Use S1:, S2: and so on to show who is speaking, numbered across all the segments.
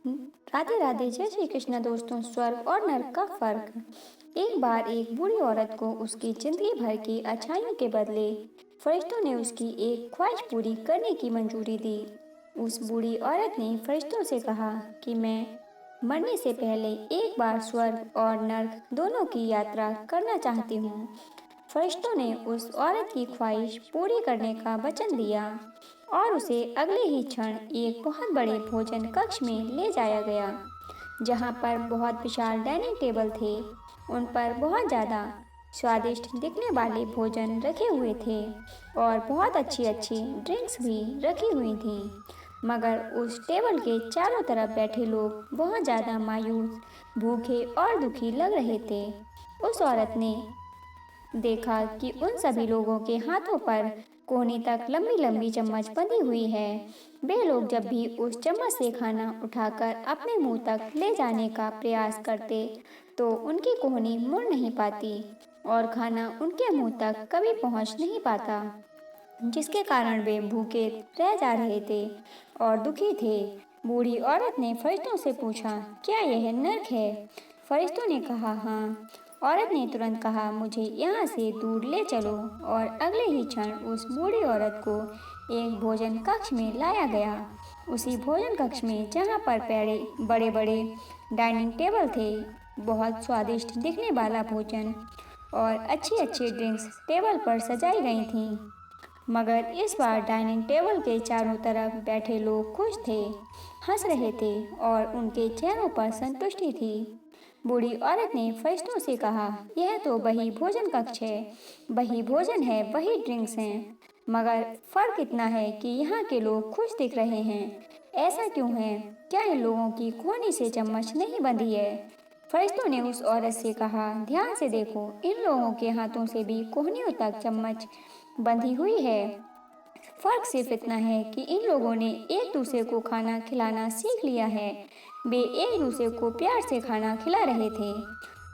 S1: राधे राधे, जय श्री कृष्ण। दोस्तों, स्वर्ग और नर्क का फर्क। एक बार एक बूढ़ी औरत को उसकी जिंदगी भर की अच्छाइयों के बदले फरिश्तों ने उसकी एक ख्वाहिश पूरी करने की मंजूरी दी। उस बूढ़ी औरत ने फरिश्तों से कहा कि मैं मरने से पहले एक बार स्वर्ग और नर्क दोनों की यात्रा करना चाहती हूँ। फरिश्तों ने उस औरत की ख्वाहिश पूरी करने का वचन दिया और उसे अगले ही क्षण एक बहुत बड़े भोजन कक्ष में ले जाया गया, जहाँ पर बहुत विशाल डाइनिंग टेबल थे। उन पर बहुत ज़्यादा स्वादिष्ट दिखने वाले भोजन रखे हुए थे और बहुत अच्छी अच्छी ड्रिंक्स भी रखी हुई थी। मगर उस टेबल के चारों तरफ बैठे लोग बहुत ज़्यादा मायूस, भूखे और दुखी लग रहे थे। उस औरत ने देखा कि उन सभी लोगों के हाथों पर कोहनी तक लंबी लंबी चम्मच बंधी हुई है। वे लोग जब भी उस चम्मच से खाना उठाकर अपने मुंह तक ले जाने का प्रयास करते तो उनकी कोहनी मुड़ नहीं पाती और खाना उनके मुंह तक कभी पहुंच नहीं पाता, जिसके कारण वे भूखे रह जा रहे थे और दुखी थे। बूढ़ी औरत ने फरिश्तों से पूछा, क्या यह नर्क है? फरिश्तों ने कहा, हाँ। औरत ने तुरंत कहा, मुझे यहाँ से दूर ले चलो, और अगले ही क्षण उस बूढ़ी औरत को एक भोजन कक्ष में लाया गया। उसी भोजन कक्ष में जहाँ पर बड़े बड़े डाइनिंग टेबल थे, बहुत स्वादिष्ट दिखने वाला भोजन और अच्छी अच्छी ड्रिंक्स टेबल पर सजाई गई थीं। मगर इस बार डाइनिंग टेबल के चारों तरफ बैठे लोग खुश थे, हंस रहे थे और उनके चेहरों पर संतुष्टि थी। बूढ़ी औरत ने फरिश्तों से कहा, यह तो वही भोजन कक्ष है, वही भोजन है, वही ड्रिंक्स हैं, मगर फर्क इतना है कि यहाँ के लोग खुश दिख रहे हैं। ऐसा क्यों है? क्या इन लोगों की कोहनी से चम्मच नहीं बंधी है? फरिश्तों ने उस औरत से कहा, ध्यान से देखो, इन लोगों के हाथों से भी कोहनियों तक चम्मच बंधी हुई है। फर्क सिर्फ इतना है कि इन लोगों ने एक दूसरे को खाना खिलाना सीख लिया है। वे एक दूसरे को प्यार से खाना खिला रहे थे।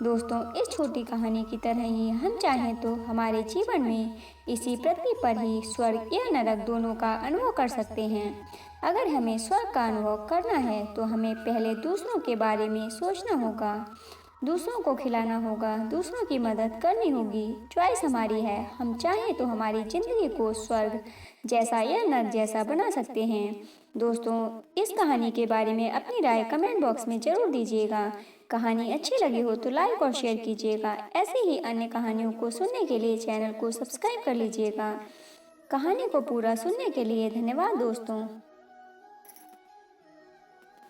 S1: दोस्तों, इस छोटी कहानी की तरह ही हम चाहें तो हमारे जीवन में इसी पृथ्वी पर ही स्वर्ग या नरक दोनों का अनुभव कर सकते हैं। अगर हमें स्वर्ग का अनुभव करना है तो हमें पहले दूसरों के बारे में सोचना होगा, दूसरों को खिलाना होगा, दूसरों की मदद करनी होगी। चॉइस हमारी है। हम चाहें तो हमारी ज़िंदगी को स्वर्ग जैसा या नर्क जैसा बना सकते हैं। दोस्तों, इस कहानी के बारे में अपनी राय कमेंट बॉक्स में ज़रूर दीजिएगा। कहानी अच्छी लगी हो तो लाइक और शेयर कीजिएगा। ऐसे ही अन्य कहानियों को सुनने के लिए चैनल को सब्सक्राइब कर लीजिएगा। कहानी को पूरा सुनने के लिए धन्यवाद दोस्तों।